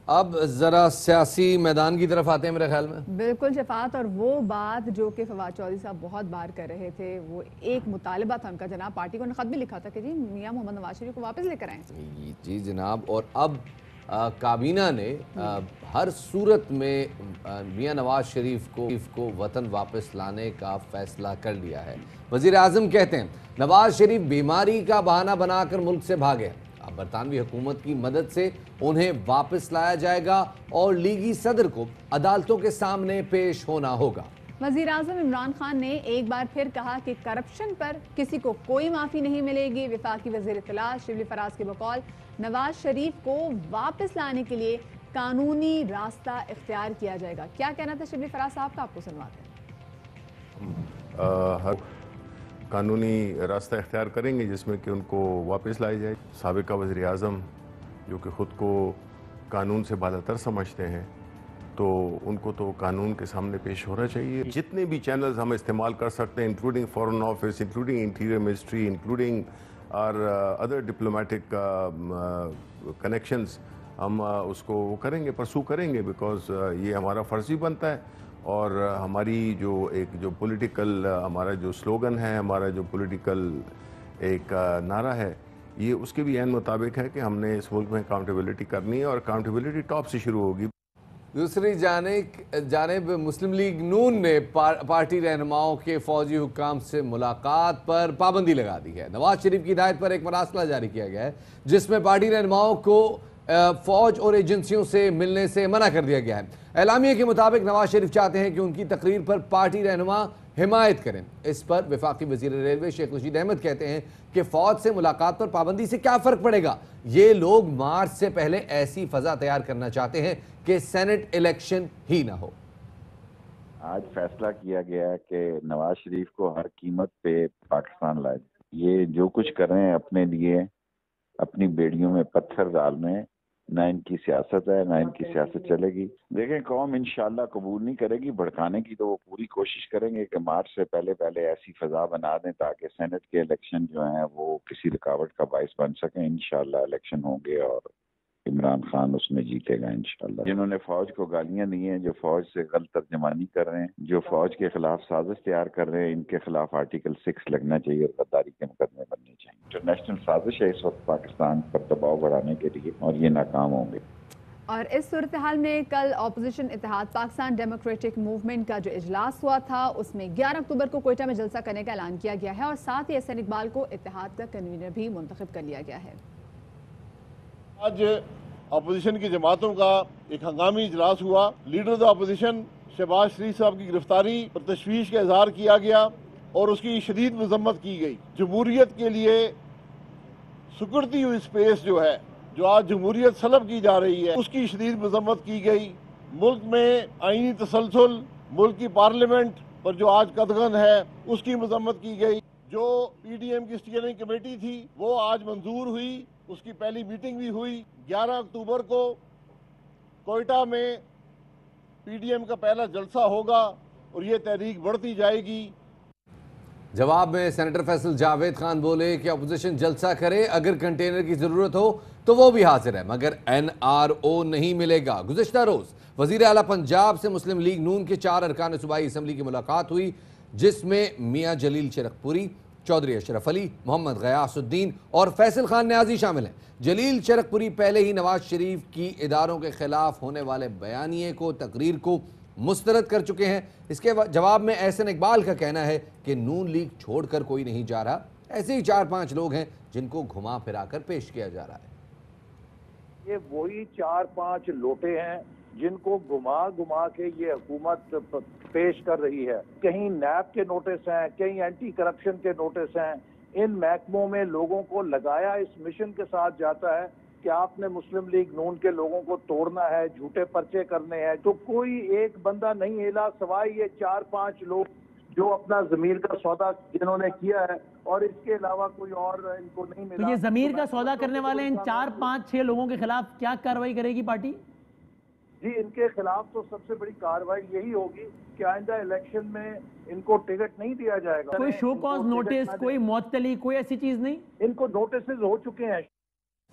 اب ذرا سیاسی میدان کی طرف آتے ہیں میرے خیال میں. بالکل شفاعت، اور وہ بات جو کہ فواد چودھری صاحب بہت بار کر رہے تھے، وہ ایک مطالبہ تھا ان کا. جناب پارٹی کو خط بھی لکھا تھا کہ جی میاں محمد نواز شریف کو واپس لے کر آئیں. جی جناب، اور اب کابینہ نے ہر صورت میں میاں نواز شریف کو وطن واپس لانے کا فیصلہ کر لیا ہے. وزیر اعظم کہتے ہیں نواز شریف بیماری کا بہانہ بنا کر ملک سے بھاگے. اب برطانوی حکومت کی مدد سے انہیں واپس لایا جائے گا اور لیگی صدر کو عدالتوں کے سامنے پیش ہونا ہوگا. وزیر اعظم عمران خان نے ایک بار پھر کہا کہ کرپشن پر کسی کو کوئی معافی نہیں ملے گی. وفاقی وزیر اطلاع شبلی فراز کے بقول نواز شریف کو واپس لانے کے لیے قانونی راستہ اختیار کیا جائے گا. کیا کہنا تھا شبلی فراز صاحب کا، آپ کو سنواتے ہیں. قانونی راستہ اختیار کریں گے جس میں کہ ان کو واپس لائی جائے. سابقہ وزیر اعظم جو کہ خود کو قانون سے بالاتر سمجھتے ہیں، تو ان کو تو قانون کے سامنے پیش ہونا چاہیے. جتنے بھی چینلز ہم استعمال کر سکتے ہیں، including foreign office, including interior ministry, including اور ادر ڈپلومیٹک کنیکشنز، ہم اس کو کریں گے، پرسو کریں گے، بیکاز یہ ہمارا فرض بھی بنتا ہے. اور ہماری جو پولیٹیکل ہمارا جو سلوگن ہے، ہمارا جو پولیٹیکل ایک نعرہ ہے، یہ اس کے بھی عین مطابق ہے کہ ہم نے اس ملک میں اکاؤنٹیبلٹی کرنی ہے، اور اکاؤنٹیبلٹی ٹاپ سے شروع ہوگی. دوسری جانب مسلم لیگ نون نے پارٹی رہنماؤں کے فوجی حکام سے ملاقات پر پابندی لگا دی ہے. نواز شریف کی ہدایت پر ایک مراسلہ جاری کیا گیا ہے جس میں پارٹی رہنماؤں کو فوج اور ایجنسیوں سے ملنے سے منع کر دیا گیا ہے. اعلامیے کے مطابق نواز شریف چاہتے ہیں کہ ان کی تقریر پر پارٹی رہنما حمایت کریں. اس پر وفاقی وزیر ریلوے شیخ رشید احمد کہتے ہیں کہ فوج سے ملاقات پر پابندی سے کیا فرق پڑے گا. یہ لوگ مارچ سے پہلے ایسی فضا تیار کرنا چاہتے ہیں کہ سینٹ الیکشن ہی نہ ہو. آج فیصلہ کیا گیا کہ نواز شریف کو ہر قیمت پہ پاکستان لائے. یہ جو کچھ کر رہے ہیں اپنے لیے، اپنی بیڑیوں میں پتھر ڈالنے، نہ ان کی سیاست ہے، نہ ان کی سیاست چلے گی. دیکھیں قوم انشاءاللہ قبول نہیں کرے گی بھڑکانے کی، تو وہ پوری کوشش کریں گے کہ مارچ سے پہلے ایسی فضا بنا دیں تاکہ سینٹ کے الیکشن جو ہیں وہ کسی رکاوٹ کا باعث بن سکیں. انشاءاللہ الیکشن ہوں گے اور عمران خان اس میں جیتے گا انشاءاللہ. جنہوں نے فوج کو گالیاں دی ہیں، جو فوج سے غلط ترجمانی کر رہے ہیں، جو فوج کے خلاف سازش تیار کر رہے ہیں، ان کے خلاف آرٹیکل 6 لگنا چاہیے اور غداری کے مقدمے بننے چاہیے. انٹرنیشنل سازش ہے اس وقت پاکستان پر دباؤ بڑھانے کے لیے، اور یہ ناکام ہوں گے. اور اس صورتحال میں کل اپوزیشن اتحاد پاکستان ڈیموکریٹک موومنٹ کا جو اجلاس ہوا تھا، اس میں 11 اکتوبر کو کوئٹہ میں جلسہ کرنے کا اعلان کیا گیا ہے، اور ساتھ ہی احسن اقبال کو اتحاد کا کنوینر بھی منتخب کر لیا گیا ہے. آج اپوزیشن کی جماعتوں کا ایک ہنگامی اجلاس ہوا. لیڈر آف اپوزیشن شہباز شریف صاحب کی گرفتاری پر تشویش کا اظہار کیا گیا اور اس کی شدید مذمت کی گئی. جمہوریت کے لیے سکڑتی ہوئی سپیس جو ہے، جو آج جمہوریت سلب کی جا رہی ہے، اس کی شدید مذمت کی گئی. ملک میں آئینی تسلسل، ملک کی پارلیمنٹ پر جو آج قدغن ہے، اس کی مذمت کی گئی. جو پی ڈی ایم کی اسٹیئرنگ کمیٹی تھی وہ آج منظور ہوئی، اس کی پہلی میٹنگ بھی ہوئی. 11 اکتوبر کو کوئٹہ میں پی ڈی ایم کا پہلا جلسہ ہوگا اور یہ تحریک بڑھتی جائے گی. جواب میں سینیٹر فیصل جاوید خان بولے کہ اپوزیشن جلسہ کرے، اگر کنٹینر کی ضرورت ہو تو وہ بھی حاضر ہے، مگر این آر او نہیں ملے گا. گزشتہ روز وزیر اعلیٰ پنجاب سے مسلم لیگ نون کے 4 ارکان صوبائی اسمبلی کی ملاقات ہوئی، جس میں میاں جلیل چرخ پوری، چودھری اشرف علی، محمد غیاث الدین اور فیصل خان نیازی شامل ہیں. جلیل چرخ پوری پہلے ہی نواز شریف کی اداروں کے خلاف ہونے والے بیانیے کو، تقریر کو مسترد کر چکے ہیں. اس کے جواب میں احسن اقبال کا کہنا ہے کہ نون لیگ چھوڑ کر کوئی نہیں جا رہا، ایسے ہی 4-5 لوگ ہیں جن کو گھما پھرا کر پیش کیا جا رہا ہے. یہ وہی 4-5 لوٹے ہیں جن کو گھما کے یہ حکومت پیش کر رہی ہے. کہیں نیب کے نوٹس ہیں، کہیں اینٹی کرپشن کے نوٹس ہیں. ان محکموں میں لوگوں کو لگایا اس مشن کے ساتھ جاتا ہے کہ آپ نے مسلم لیگ نون کے لوگوں کو توڑنا ہے، جھوٹے پرچے کرنے ہیں. تو کوئی ایک بندہ نہیں ہلا سوائے یہ 4-5 لوگ جو اپنا ضمیر کا سودا جنہوں نے کیا ہے، اور اس کے علاوہ کوئی اور ان کو نہیں ملا. تو یہ ضمیر کا سودا کرنے والے ان 4-5-6 لوگوں کے خلاف کیا کارروائی کرے گی پارٹی؟ جی ان کے خلاف تو سب سے بڑی کارروائی یہی ہوگی کہ آئندہ الیکشن میں ان کو ٹکٹ نہیں دیا جائے گا. کوئی شو کاز نوٹس، کوئی معطلی، کوئی ایسی چیز نہیں؟ ان کو نوٹسز ہو چکے ہیں.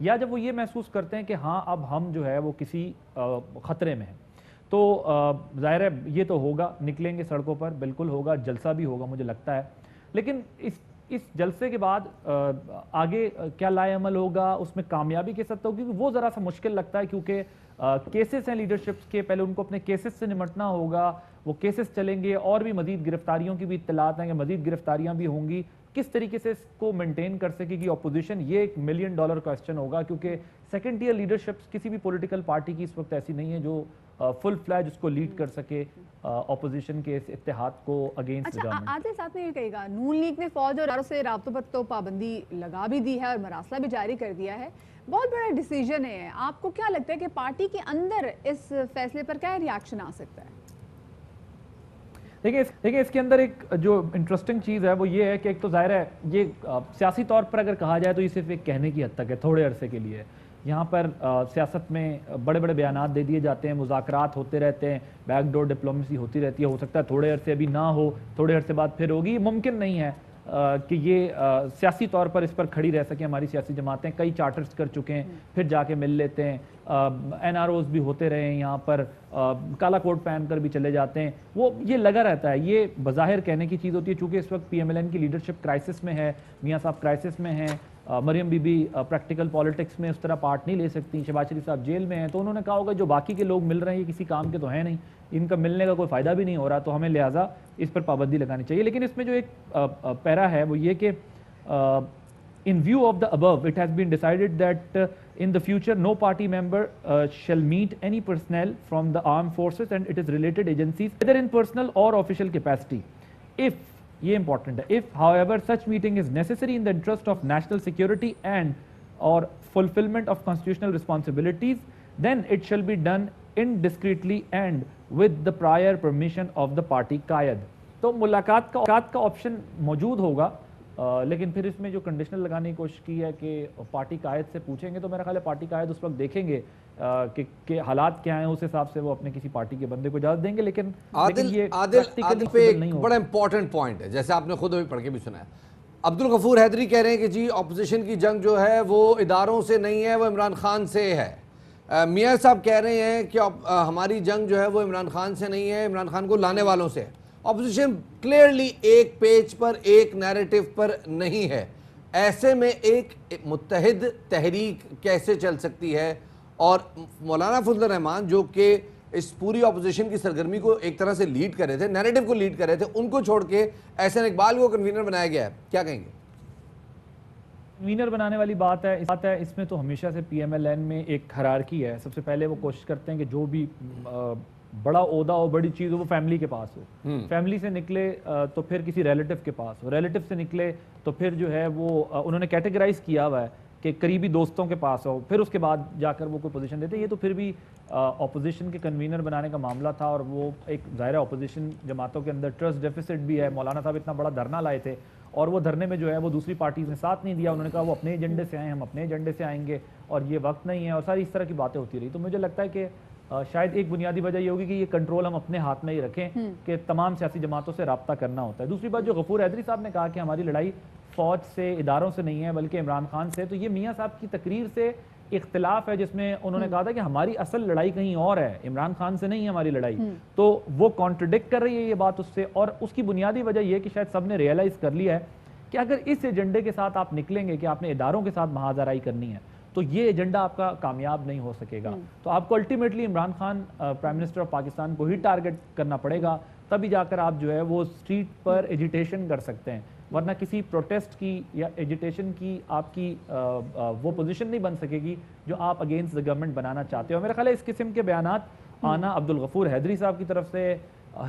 یا جب وہ یہ محسوس کرتے ہیں کہ ہاں اب ہم جو ہے وہ کسی خطرے میں ہیں. تو ظاہر ہے یہ تو ہوگا, نکلیں گے سڑکوں پر, بالکل ہوگا, جلسہ بھی ہوگا مجھے لگتا ہے. لیکن اس جلسے کے بعد آگے کیا لائے عمل ہوگا, اس میں کامیابی کے ساتھ ہوگی, وہ ذرا سا مشکل لگتا ہے کیونکہ کیسز ہیں لیڈرشپس کے, پہلے ان کو اپنے کیسز سے نمٹنا ہوگا, وہ کیسز چلیں گے, اور بھی مزید گرفتاریوں کی بھی اطلاعات ہیں کہ مزید گرفتاریاں بھی ہوں گی. کس طریقے سے اس کو مینٹین کر سکے گی اپوزیشن, یہ ایک $1 ملین کوسچن ہوگا, کیونکہ سیکنڈ ٹیئر لیڈرشپس کسی بھی پولیٹیکل پارٹی کی اس وقت ایسی نہیں ہے جو فل فلیج اس کو لیڈ کر سکے اپوزیشن کے اس اتحاد کو اگینسٹ گورنمنٹ. عادل صاحب نے یہ کہے گا, نون لیگ نے فوج اور اداروں سے رابطوں پر تو پابندی لگا بھی دی ہے اور مراسلہ بھی جاری کر دیا ہے, بہت بڑا ڈیسیجن ہے. آپ کو کیا لگتا ہے کہ پارٹی کے اندر اس فیصلے پر کیا ریاکشن آ سکتا ہے؟ دیکھیں اس کے اندر ایک جو انٹرسٹنگ چیز ہے وہ یہ ہے کہ ایک تو ظاہر ہے یہ سیاسی طور پر اگر کہا جائے تو یہ صرف ایک کہنے کی حد تک ہے, تھوڑے عرصے کے لیے. یہاں پر سیاست میں بڑے بڑے بیانات دے دیے جاتے ہیں, مذاکرات ہوتے رہتے ہیں, بیک ڈور ڈپلومیسی ہوتی رہتی ہے. ہو سکتا ہے تھوڑے عرصے ابھی نہ ہو, تھوڑے عرصے بعد پھر ہوگی. یہ ممکن نہیں ہے کہ یہ سیاسی طور پر اس پر کھڑی رہ سکیں. ہماری سیاسی جماعتیں کئی چارٹرز کر چکے ہیں, پھر جا کے مل لیتے ہیں, NROs بھی ہوتے رہے ہیں, یہاں پر کالا کوٹ پہن کر بھی چلے جاتے ہیں. وہ یہ لگا رہتا ہے, یہ بظاہر کہنے کی چیز ہوتی ہے. چونکہ اس وقت PMLN کی لیڈرشپ کرائسس میں ہے, میاں صاحب کرائسس میں ہیں, مریم بی بی پریکٹیکل پالیٹکس میں اس طرح پارٹ نہیں لے سکتی, شہباز شریف صاحب جیل میں ہیں, تو انہوں نے کہا ہوگا جو باقی کے لوگ مل رہے ہیں یہ کسی کام کے تو ہیں نہیں, ان کا ملنے کا کوئی فائدہ بھی نہیں ہو رہا, تو ہمیں لہٰذا اس پر پابندی لگانی چاہیے. لیکن اس میں جو ایک پیرا ہے وہ یہ کہ in view of the above it has been decided that in the future no party member shall meet any personnel from the armed forces and it is related agencies whether in personal or official capacity if یہ important ہے, if however such meeting is necessary in the interest of national security and or fulfillment of constitutional responsibilities then it shall be done indiscreetly and with the prior permission of the party قائد. تو ملاقات کا option موجود ہوگا, لیکن پھر اس میں جو conditional لگانے کی کوشش کی ہے کہ پارٹی قائد سے پوچھیں گے, تو میرا خیال ہے پارٹی قائد اس وقت دیکھیں گے کہ حالات کیا ہیں, اس حساب سے وہ اپنے کسی پارٹی کے بندے کو اجازت دیں گے. لیکن عادل پہ ایک بڑا امپورٹنٹ پوائنٹ ہے, جیسے آپ نے خود ابھی پڑھ کے بھی سنا ہے. عبدالغفور حیدری کہہ رہے ہیں کہ جی اپوزیشن کی جنگ جو ہے وہ اداروں سے نہیں ہے, وہ عمران خان سے ہے. میاں صاحب کہہ رہے ہیں کہ ہماری جنگ جو ہے وہ عمران خان سے نہیں ہے, عمران خان کو لانے والوں سے ہے. اپوزیشن کلیئرلی ایک پیج پر ایک نیریٹو پر نہیں ہے. ایسے میں ایک متحد تحریک کیسے چل سکتی ہے؟ اور مولانا فضل الرحمان جو کہ اس پوری اپوزیشن کی سرگرمی کو ایک طرح سے لیڈ کر رہے تھے, نیریٹو کو لیڈ کر رہے تھے, ان کو چھوڑ کے احسن اقبال کو کنوینر بنایا گیا ہے, کیا کہیں گے؟ کنوینر بنانے والی بات ہے اس میں تو ہمیشہ سے PMLN میں ایک ہرارکی ہے. سب سے پہلے وہ کوشش کرتے ہیں کہ جو بھی بڑا عہدہ ہو, بڑی چیز ہو, وہ فیملی کے پاس ہو. فیملی سے نکلے تو پھر کسی ریلیٹو کے پاس ہو, ریلیٹو سے نکلے تو پھر جو ہے وہ انہوں نے کیٹیگرائز کیا ہوا ہے کہ قریبی دوستوں کے پاس ہو, پھر اس کے بعد جا کر وہ کوئی پوزیشن دیتے. یہ تو پھر بھی اپوزیشن کے کنوینر بنانے کا معاملہ تھا, اور وہ ایک ظاہر اپوزیشن جماعتوں کے اندر ٹرسٹ ڈیفیسٹ بھی ہے. مولانا صاحب اتنا بڑا دھرنا لائے تھے, اور وہ دھرنے میں جو ہے وہ دوسری پارٹیز نے ساتھ نہیں دیا. انہوں نے کہا وہ اپنے ایجنڈے سے آئیں, ہم اپنے ایجنڈے سے آئیں گے, اور یہ وقت نہیں ہے, اور ساری اس طرح کی باتیں ہوتی رہی. تو مجھے لگتا ہے کہ شاید ایک بنیادی وجہ یہ ہوگی کہ یہ کنٹرول ہم اپنے ہاتھ میں ہی رکھیں کہ تمام سیاسی جماعتوں سے رابطہ کرنا ہوتا ہے. دوسری بات جو غفور حیدری صاحب نے کہا کہ ہماری لڑائی فوج سے, اداروں سے نہیں ہے بلکہ عمران خان سے, تو یہ میاں صاحب کی تقریر سے اختلاف ہے, جس میں انہوں نے کہا تھا کہ ہماری اصل لڑائی کہیں اور ہے, عمران خان سے نہیں ہے ہماری لڑائی. تو وہ کانٹرڈکٹ کر رہی ہے یہ بات اس سے, اور اس کی بنیادی وجہ یہ کہ شاید سب نے ریئلائز کر لیا ہے کہ اگر اس ایجنڈے کے ساتھ آپ نکلیں گے کہ آپ نے اداروں کے ساتھ محاذرائی کرنی ہے تو یہ ایجنڈا آپ کا کامیاب نہیں ہو سکے گا. تو آپ کو ultimately Imran Khan prime minister of Pakistan کو ہی ٹارگٹ کرنا پڑے گا, تبھی جا کر آپ جو ہے وہ اسٹریٹ پر ایجیٹیشن کر سکتے ہیں, ورنہ کسی پروٹیسٹ کی یا ایجیٹیشن کی آپ کی وہ پوزیشن نہیں بن سکے گی جو آپ اگینسٹ دا گورنمنٹ بنانا چاہتے ہو. میرا خیال ہے اس قسم کے بیانات آنا عبدالغفور حیدری صاحب کی طرف سے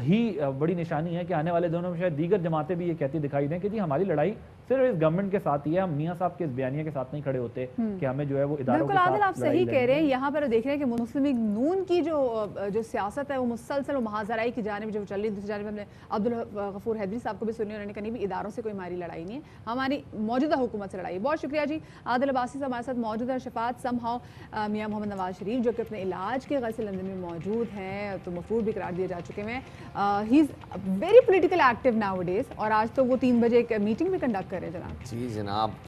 ہی بڑی نشانی ہے کہ آنے والے دنوں میں شاید دیگر جماعتیں بھی یہ کہتی دکھائی دیں کہ جی ہماری لڑائی صرف اس گورنمنٹ کے ساتھ ہی ہے, ہم میاں صاحب کے اس بیانیے کے ساتھ نہیں کھڑے ہوتے کہ ہمیں جو ہے وہ اداروں کے ساتھ. بالکل عادل, آپ صحیح کہہ رہے ہیں. یہاں پر دیکھ رہے ہیں کہ مسلم لیگ نون کی جو سیاست ہے وہ مسلسل و محاذرائی کی جانب جو چل رہی ہے. دوسری جانب ہم نے عبدالغفور حیدری صاحب کو بھی سنی, انہوں نے کہا بھی اداروں سے کوئی ہماری لڑائی نہیں ہے, ہماری موجودہ حکومت سے لڑائی ہے. بہت شکریہ جی. عادل عباسی صاحب ہمارے ساتھ موجود ہے. شفاعت سمہاؤ میاں محمد نواز شریف جو کہ اپنے علاج کے غرض سے لندن میں موجود ہیں, تو مفروض بھی قرار دیے جا چکے ہیں. He is very political active now days, اور آج تو وہ 3 بجے ایک میٹنگ بھی کنڈکٹ کر رہے ہیں جناب. جی جناب.